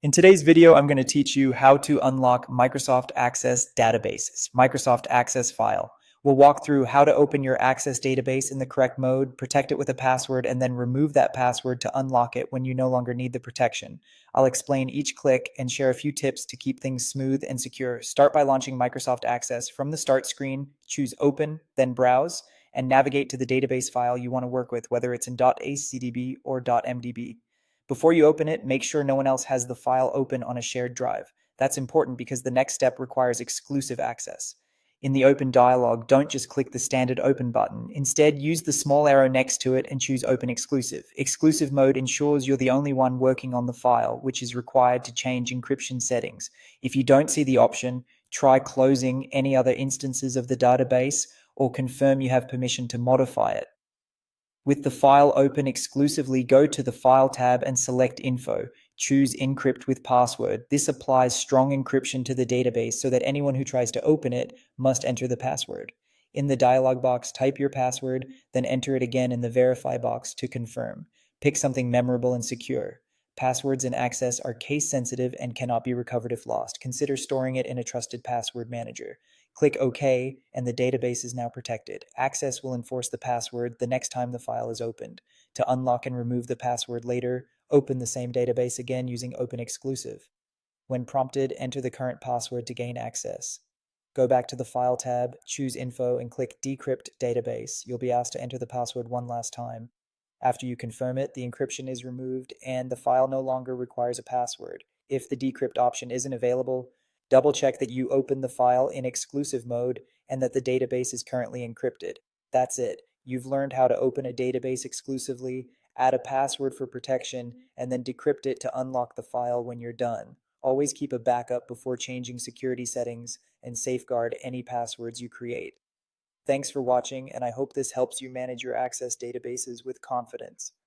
In today's video, I'm going to teach you how to unlock Microsoft Access databases, Microsoft Access file. We'll walk through how to open your Access database in the correct mode, protect it with a password, and then remove that password to unlock it when you no longer need the protection. I'll explain each click and share a few tips to keep things smooth and secure. Start by launching Microsoft Access. From the Start screen, choose Open, then Browse, and navigate to the database file you want to work with, whether it's in .acdb or .mdb. Before you open it, make sure no one else has the file open on a shared drive. That's important because the next step requires exclusive access. In the Open dialog, don't just click the standard Open button. Instead, use the small arrow next to it and choose Open Exclusive. Exclusive mode ensures you're the only one working on the file, which is required to change encryption settings. If you don't see the option, try closing any other instances of the database or confirm you have permission to modify it. With the file open exclusively, go to the File tab and select Info. Choose Encrypt with Password. This applies strong encryption to the database so that anyone who tries to open it must enter the password. In the dialog box, type your password, then enter it again in the Verify box to confirm. Pick something memorable and secure. Passwords in Access are case sensitive and cannot be recovered if lost. Consider storing it in a trusted password manager. Click OK, and the database is now protected. Access will enforce the password the next time the file is opened. To unlock and remove the password later, open the same database again using Open Exclusive. When prompted, enter the current password to gain access. Go back to the File tab, choose Info, and click Decrypt Database. You'll be asked to enter the password one last time. After you confirm it, the encryption is removed and the file no longer requires a password. If the decrypt option isn't available, double check that you open the file in exclusive mode and that the database is currently encrypted. That's it. You've learned how to open a database exclusively, add a password for protection, and then decrypt it to unlock the file when you're done. Always keep a backup before changing security settings and safeguard any passwords you create. Thanks for watching, and I hope this helps you manage your Access databases with confidence.